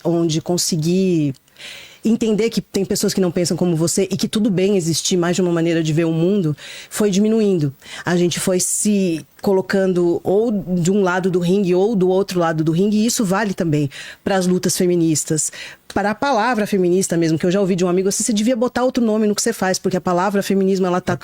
onde conseguir entender que tem pessoas que não pensam como você e que tudo bem existir mais de uma maneira de ver o mundo, foi diminuindo. A gente foi se colocando ou de um lado do ringue ou do outro lado do ringue, e isso vale também para as lutas feministas, para a palavra feminista mesmo, que eu já ouvi de um amigo assim, você devia botar outro nome no que você faz, porque a palavra feminismo, ela tá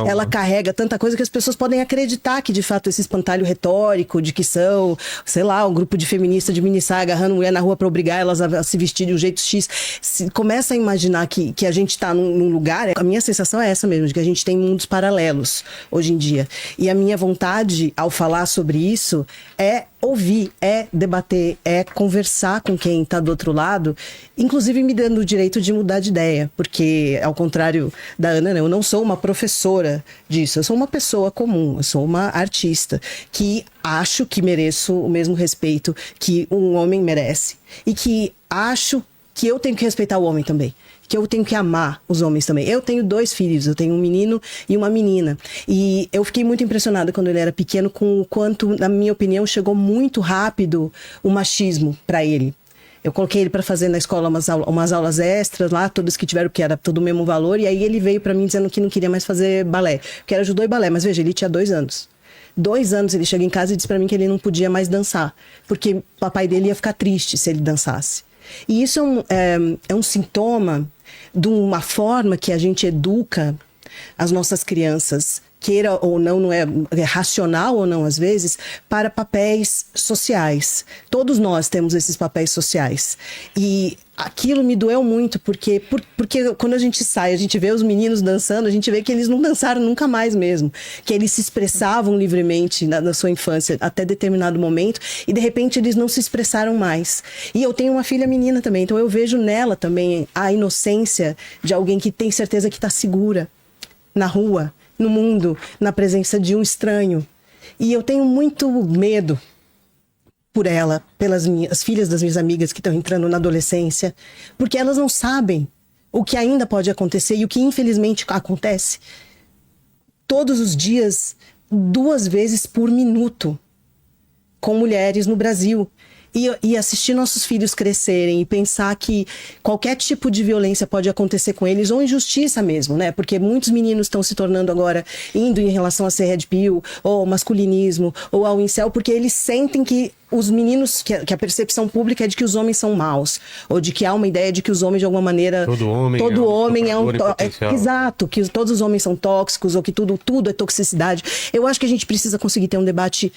ela carrega tanta coisa que as pessoas podem acreditar que de fato esse espantalho retórico de que são, sei lá, um grupo de feministas de mini-saia agarrando mulher na rua para obrigar elas a se vestir de um jeito X, se começa a imaginar que a gente tá num lugar, a minha sensação é essa mesmo, de que a gente tem mundos paralelos hoje em dia, e a minha vontade ao falar sobre isso é ouvir, é debater, é conversar com quem está do outro lado, inclusive me dando o direito de mudar de ideia, porque ao contrário da Ana, eu não sou uma professora disso, eu sou uma pessoa comum, eu sou uma artista que acho que mereço o mesmo respeito que um homem merece e que acho que eu tenho que respeitar o homem também, que eu tenho que amar os homens também. Eu tenho 2 filhos, eu tenho um menino e uma menina. E eu fiquei muito impressionada quando ele era pequeno com o quanto, na minha opinião, chegou muito rápido o machismo para ele. Eu coloquei ele para fazer na escola umas aulas extras lá, todas que tiveram, que era todo o mesmo valor, e aí ele veio para mim dizendo que não queria mais fazer balé, que era judô e balé, mas veja, ele tinha 2 anos. 2 anos ele chega em casa e diz para mim que ele não podia mais dançar, porque o papai dele ia ficar triste se ele dançasse. E isso é um sintoma de uma forma que a gente educa as nossas crianças, queira ou não, não é racional ou não às vezes, para papéis sociais. Todos nós temos esses papéis sociais. E aquilo me doeu muito, porque quando a gente sai, a gente vê os meninos dançando, a gente vê que eles não dançaram nunca mais mesmo. Que eles se expressavam livremente na sua infância até determinado momento e de repente eles não se expressaram mais. E eu tenho uma filha menina também, então eu vejo nela também a inocência de alguém que tem certeza que está segura na rua, no mundo, na presença de um estranho. E eu tenho muito medo por ela, pelas as filhas das minhas amigas que estão entrando na adolescência, porque elas não sabem o que ainda pode acontecer e o que infelizmente acontece todos os dias, 2 vezes por minuto, com mulheres no Brasil. E assistir nossos filhos crescerem e pensar que qualquer tipo de violência pode acontecer com eles, ou injustiça mesmo, né? Porque muitos meninos estão se tornando agora, indo em relação a ser red pill, ou ao masculinismo, ou ao incel, porque eles sentem que os meninos, que a percepção pública é de que os homens são maus, ou de que há uma ideia de que os homens de alguma maneira... Todo homem é um exato, que todos os homens são tóxicos, ou que tudo é toxicidade. Eu acho que a gente precisa conseguir ter um debate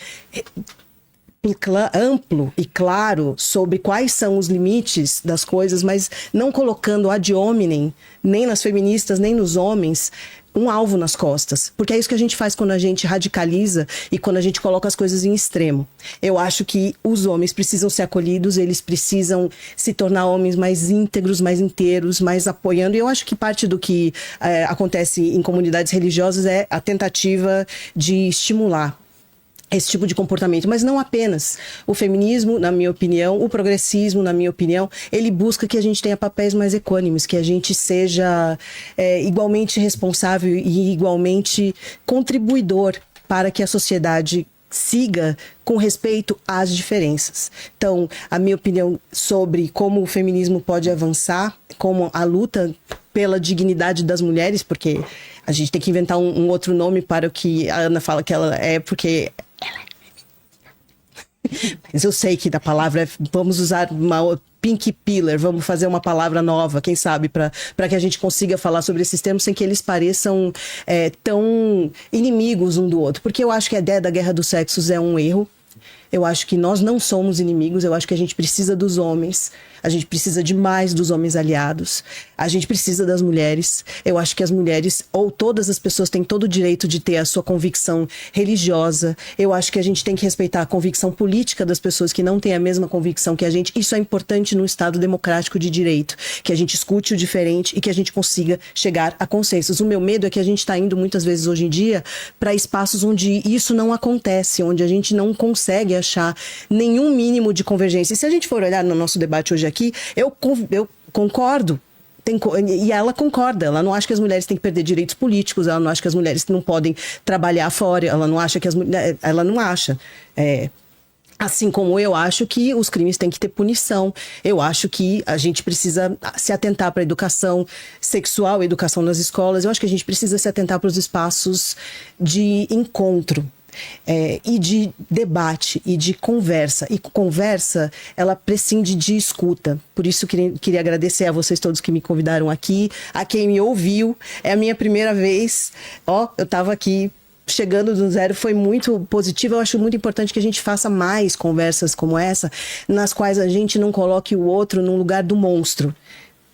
amplo e claro sobre quais são os limites das coisas, mas não colocando ad hominem, nem nas feministas, nem nos homens, um alvo nas costas. Porque é isso que a gente faz quando a gente radicaliza e quando a gente coloca as coisas em extremo. Eu acho que os homens precisam ser acolhidos, eles precisam se tornar homens mais íntegros, mais inteiros, mais apoiando. E eu acho que parte do que acontece em comunidades religiosas é a tentativa de estimular esse tipo de comportamento, mas não apenas. O feminismo, na minha opinião, o progressismo, na minha opinião, ele busca que a gente tenha papéis mais equânimes, que a gente seja igualmente responsável e igualmente contribuidor para que a sociedade siga com respeito às diferenças. Então, a minha opinião sobre como o feminismo pode avançar, como a luta pela dignidade das mulheres, porque a gente tem que inventar um outro nome para o que a Ana fala que ela é, porque mas eu sei que da palavra vamos usar uma pink pillar, vamos fazer uma palavra nova, quem sabe, para que a gente consiga falar sobre esses termos sem que eles pareçam tão inimigos um do outro, porque eu acho que a ideia da guerra dos sexos é um erro. Eu acho que nós não somos inimigos, eu acho que a gente precisa dos homens, a gente precisa demais dos homens aliados, a gente precisa das mulheres. Eu acho que as mulheres, ou todas as pessoas, têm todo o direito de ter a sua convicção religiosa. Eu acho que a gente tem que respeitar a convicção política das pessoas que não têm a mesma convicção que a gente. Isso é importante num Estado democrático de direito, que a gente escute o diferente e que a gente consiga chegar a consensos. O meu medo é que a gente está indo muitas vezes hoje em dia para espaços onde isso não acontece, onde a gente não consegue achar nenhum mínimo de convergência. E se a gente for olhar no nosso debate hoje aqui, eu concordo. E ela concorda, ela não acha que as mulheres têm que perder direitos políticos, ela não acha que as mulheres não podem trabalhar fora, ela não acha que as mulheres... Ela não acha. Assim como eu acho que os crimes têm que ter punição. Eu acho que a gente precisa se atentar para a educação sexual, educação nas escolas. Eu acho que a gente precisa se atentar para os espaços de encontro. E de debate e de conversa. E conversa, ela prescinde de escuta. Por isso, queria agradecer a vocês todos que me convidaram aqui, a quem me ouviu. É a minha primeira vez. Eu estava aqui chegando do zero, foi muito positivo. Eu acho muito importante que a gente faça mais conversas como essa, nas quais a gente não coloque o outro num lugar do monstro.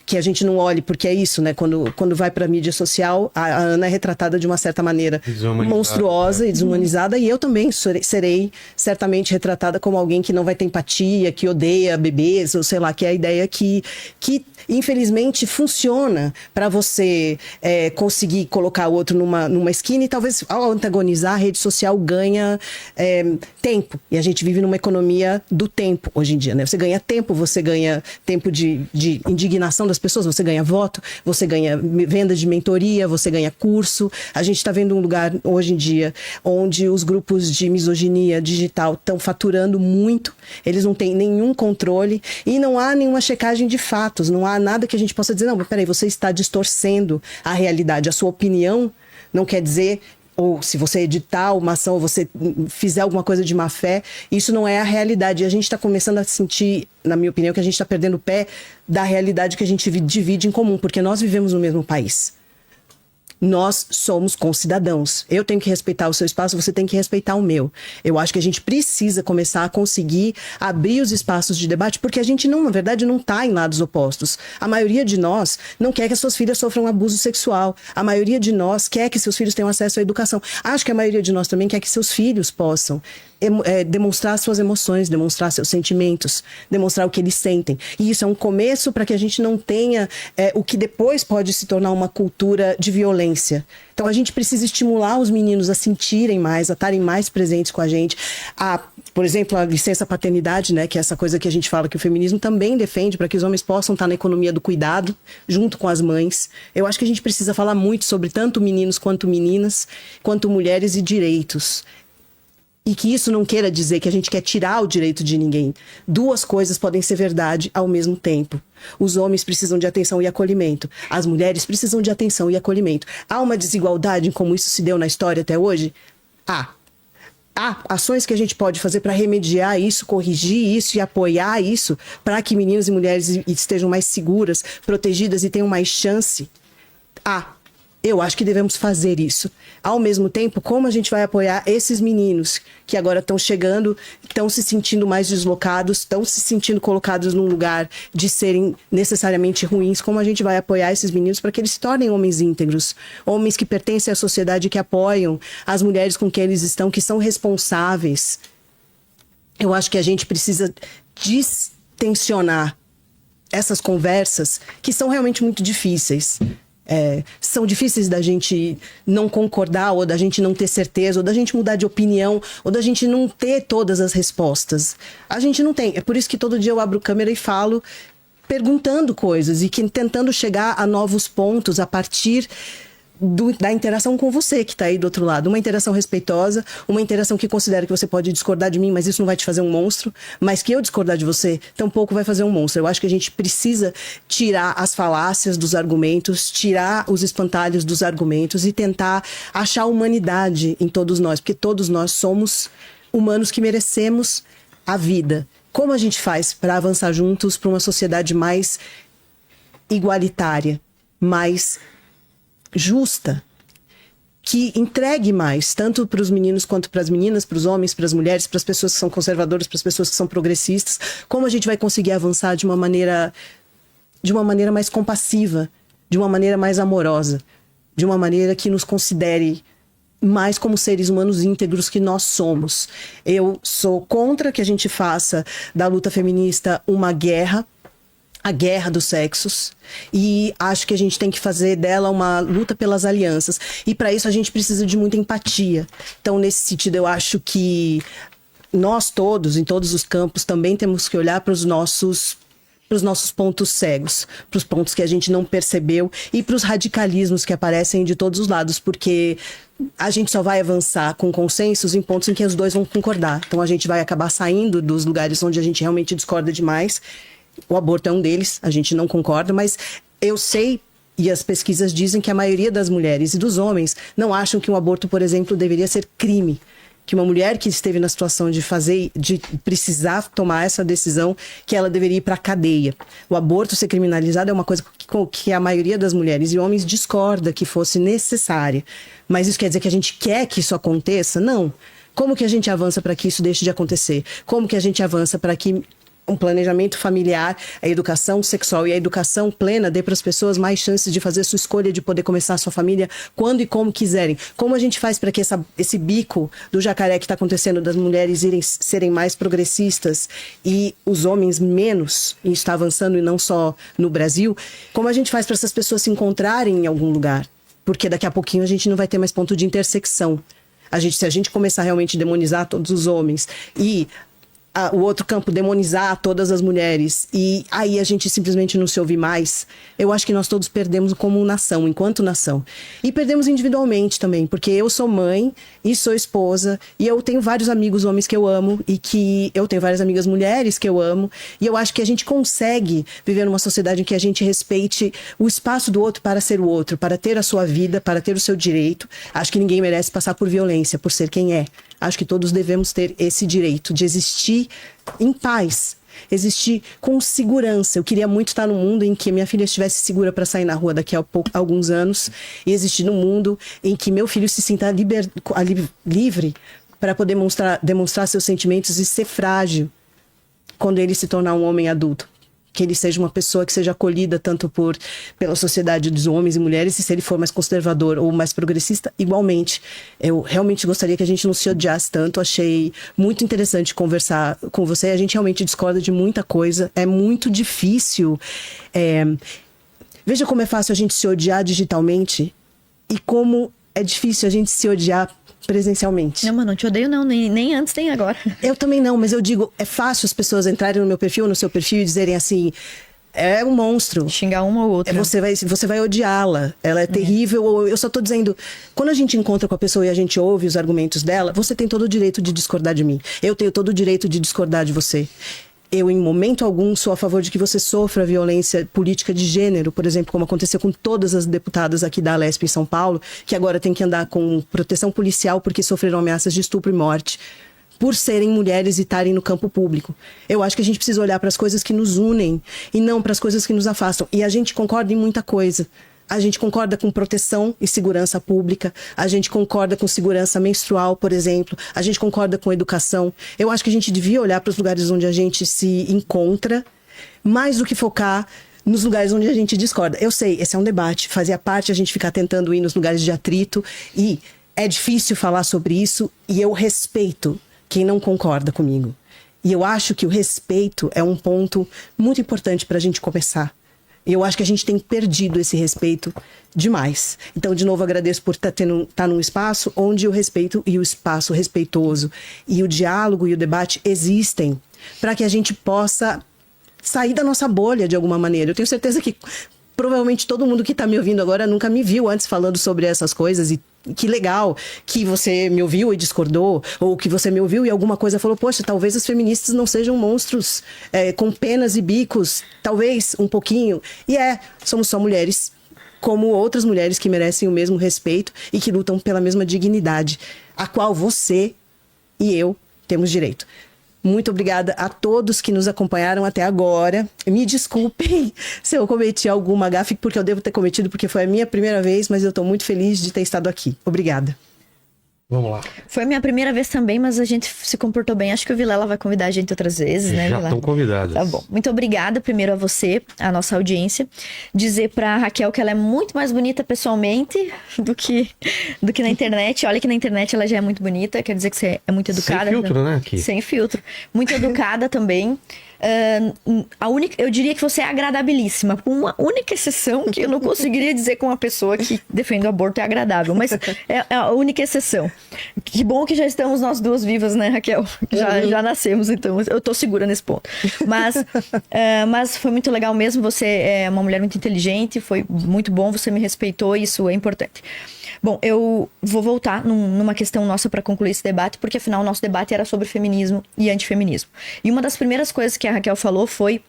Que a gente não olhe, porque é isso, né? Quando vai para a mídia social, a Ana é retratada de uma certa maneira monstruosa e desumanizada, e eu também serei certamente retratada como alguém que não vai ter empatia, que odeia bebês, ou sei lá, que é a ideia que infelizmente funciona para você conseguir colocar o outro numa esquina, e talvez ao antagonizar, a rede social ganha tempo, e a gente vive numa economia do tempo hoje em dia, né? Você ganha tempo de indignação das pessoas, você ganha voto, você ganha venda de mentoria, você ganha curso. A gente está vendo um lugar hoje em dia onde os grupos de misoginia digital estão faturando muito, eles não têm nenhum controle e não há nenhuma checagem de fatos, não há nada que a gente possa dizer, não, peraí, você está distorcendo a realidade, a sua opinião não quer dizer... ou se você editar uma ação, ou você fizer alguma coisa de má fé, isso não é a realidade. E a gente está começando a sentir, na minha opinião, que a gente está perdendo o pé da realidade que a gente divide em comum, porque nós vivemos no mesmo país. Nós somos concidadãos. Eu tenho que respeitar o seu espaço, você tem que respeitar o meu. Eu acho que a gente precisa começar a conseguir abrir os espaços de debate, porque a gente, na verdade, não está em lados opostos. A maioria de nós não quer que as suas filhas sofram abuso sexual. A maioria de nós quer que seus filhos tenham acesso à educação. Acho que a maioria de nós também quer que seus filhos possam demonstrar suas emoções, demonstrar seus sentimentos, demonstrar o que eles sentem. E isso é um começo para que a gente não tenha o que depois pode se tornar uma cultura de violência. Então a gente precisa estimular os meninos a sentirem mais, a estarem mais presentes com a gente. Por exemplo, a licença paternidade, né, que é essa coisa que a gente fala que o feminismo também defende, para que os homens possam estar na economia do cuidado, junto com as mães. Eu acho que a gente precisa falar muito sobre tanto meninos quanto meninas, quanto mulheres e direitos. E que isso não queira dizer que a gente quer tirar o direito de ninguém. Duas coisas podem ser verdade ao mesmo tempo. Os homens precisam de atenção e acolhimento. As mulheres precisam de atenção e acolhimento. Há uma desigualdade em como isso se deu na história até hoje? Há ações que a gente pode fazer para remediar isso, corrigir isso e apoiar isso, para que meninos e mulheres estejam mais seguras, protegidas e tenham mais chance? Eu acho que devemos fazer isso. Ao mesmo tempo, como a gente vai apoiar esses meninos que agora estão chegando, estão se sentindo mais deslocados, estão se sentindo colocados num lugar de serem necessariamente ruins, como a gente vai apoiar esses meninos para que eles se tornem homens íntegros, homens que pertencem à sociedade, que apoiam as mulheres com quem eles estão, que são responsáveis. Eu acho que a gente precisa distensionar essas conversas que são realmente muito difíceis. São difíceis da gente não concordar, ou da gente não ter certeza, ou da gente mudar de opinião, ou da gente não ter todas as respostas. A gente não tem. É por isso que todo dia eu abro câmera e falo perguntando coisas e tentando chegar a novos pontos a partir da interação com você que está aí do outro lado. Uma interação respeitosa, uma interação que considera que você pode discordar de mim, mas isso não vai te fazer um monstro, mas que eu discordar de você tampouco vai fazer um monstro. Eu acho que a gente precisa tirar as falácias dos argumentos, tirar os espantalhos dos argumentos e tentar achar humanidade em todos nós, porque todos nós somos humanos que merecemos a vida. Como a gente faz para avançar juntos para uma sociedade mais igualitária, mais justa, que entregue mais, tanto para os meninos quanto para as meninas, para os homens, para as mulheres, para as pessoas que são conservadoras, para as pessoas que são progressistas? Como a gente vai conseguir avançar de uma maneira mais compassiva, de uma maneira mais amorosa, de uma maneira que nos considere mais como seres humanos íntegros que nós somos? Eu sou contra que a gente faça da luta feminista uma guerra, a guerra dos sexos, e acho que a gente tem que fazer dela uma luta pelas alianças, e para isso a gente precisa de muita empatia. Então, nesse sentido, eu acho que nós todos, em todos os campos, também temos que olhar para os nossos para os nossos pontos cegos, para os pontos que a gente não percebeu e para os radicalismos que aparecem de todos os lados, porque a gente só vai avançar com consensos em pontos em que os dois vão concordar. Então a gente vai acabar saindo dos lugares onde a gente realmente discorda demais. O aborto é um deles, a gente não concorda, mas eu sei, e as pesquisas dizem que a maioria das mulheres e dos homens não acham que um aborto, por exemplo, deveria ser crime. Que uma mulher que esteve na situação de precisar tomar essa decisão, que ela deveria ir para a cadeia. O aborto ser criminalizado é uma coisa que a maioria das mulheres e homens discorda que fosse necessária. Mas isso quer dizer que a gente quer que isso aconteça? Não. Como que a gente avança para que isso deixe de acontecer? Como que a gente avança para que um planejamento familiar, a educação sexual e a educação plena dê para as pessoas mais chances de fazer sua escolha, de poder começar a sua família quando e como quiserem? Como a gente faz para que esse bico do jacaré que está acontecendo das mulheres serem mais progressistas e os homens menos, e está avançando e não só no Brasil, como a gente faz para essas pessoas se encontrarem em algum lugar? Porque daqui a pouquinho a gente não vai ter mais ponto de intersecção. Se a gente começar realmente a demonizar todos os homens e o outro campo demonizar todas as mulheres e aí a gente simplesmente não se ouvir mais, eu acho que nós todos perdemos como nação, enquanto nação. E perdemos individualmente também, porque eu sou mãe e sou esposa e eu tenho vários amigos homens que eu amo e que eu tenho várias amigas mulheres que eu amo e eu acho que a gente consegue viver numa sociedade em que a gente respeite o espaço do outro para ser o outro, para ter a sua vida, para ter o seu direito. Acho que ninguém merece passar por violência, por ser quem é. Acho que todos devemos ter esse direito de existir em paz, existir com segurança. Eu queria muito estar num mundo em que minha filha estivesse segura para sair na rua daqui a alguns anos e existir num mundo em que meu filho se sinta livre para poder demonstrar seus sentimentos e ser frágil quando ele se tornar um homem adulto. Que ele seja uma pessoa que seja acolhida tanto pela sociedade dos homens e mulheres, e se ele for mais conservador ou mais progressista, igualmente. Eu realmente gostaria que a gente não se odiasse tanto. Achei muito interessante conversar com você. A gente realmente discorda de muita coisa. É muito difícil. Veja como é fácil a gente se odiar digitalmente e como é difícil a gente se odiar presencialmente. Não, mas não te odeio não, nem antes nem agora. Eu também não, mas eu digo, é fácil as pessoas entrarem no meu perfil ou no seu perfil e dizerem assim, é um monstro. Xingar uma ou outra. Você vai odiá-la, ela é terrível. Ou eu só tô dizendo, quando a gente encontra com a pessoa e a gente ouve os argumentos dela, você tem todo o direito de discordar de mim. Eu tenho todo o direito de discordar de você. Eu, em momento algum, sou a favor de que você sofra violência política de gênero, por exemplo, como aconteceu com todas as deputadas aqui da Alesp em São Paulo, que agora tem que andar com proteção policial porque sofreram ameaças de estupro e morte, por serem mulheres e estarem no campo público. Eu acho que a gente precisa olhar para as coisas que nos unem e não para as coisas que nos afastam. E a gente concorda em muita coisa. A gente concorda com proteção e segurança pública. A gente concorda com segurança menstrual, por exemplo. A gente concorda com educação. Eu acho que a gente devia olhar para os lugares onde a gente se encontra, mais do que focar nos lugares onde a gente discorda. Eu sei, esse é um debate. Fazia parte a gente ficar tentando ir nos lugares de atrito. E é difícil falar sobre isso. E eu respeito quem não concorda comigo. E eu acho que o respeito é um ponto muito importante para a gente começar. E eu acho que a gente tem perdido esse respeito demais. Então, de novo, agradeço por estar num espaço onde o respeito e o espaço respeitoso e o diálogo e o debate existem para que a gente possa sair da nossa bolha de alguma maneira. Eu tenho certeza que provavelmente todo mundo que está me ouvindo agora nunca me viu antes falando sobre essas coisas e que legal que você me ouviu e discordou, ou que você me ouviu e alguma coisa falou, poxa, talvez as feministas não sejam monstros com penas e bicos, talvez um pouquinho. E somos só mulheres, como outras mulheres que merecem o mesmo respeito e que lutam pela mesma dignidade, a qual você e eu temos direito. Muito obrigada a todos que nos acompanharam até agora. Me desculpem se eu cometi alguma gafe, porque eu devo ter cometido, porque foi a minha primeira vez, mas eu estou muito feliz de ter estado aqui. Obrigada. Vamos lá. Foi a minha primeira vez também, mas a gente se comportou bem. Acho que o Vilela vai convidar a gente outras vezes, né, Já Vilela? estão convidados. Tá bom. Muito obrigada primeiro a você, a nossa audiência. Dizer pra Raquel que ela é muito mais bonita pessoalmente do que na internet. Olha que na internet ela já é muito bonita, quer dizer que você é muito educada. Sem filtro, né? Aqui. Sem filtro. Muito educada também. eu diria que você é agradabilíssima, com uma única exceção que eu não conseguiria dizer com uma pessoa que defende o aborto é agradável, mas é a única exceção. Que bom que já estamos nós duas vivas, né, Raquel? Já nascemos, então eu tô segura nesse ponto. Mas foi muito legal mesmo, você é uma mulher muito inteligente, foi muito bom, você me respeitou, isso é importante. Bom, eu vou voltar numa questão nossa para concluir esse debate, porque afinal o nosso debate era sobre feminismo e antifeminismo. E uma das primeiras coisas que a Raquel falou foi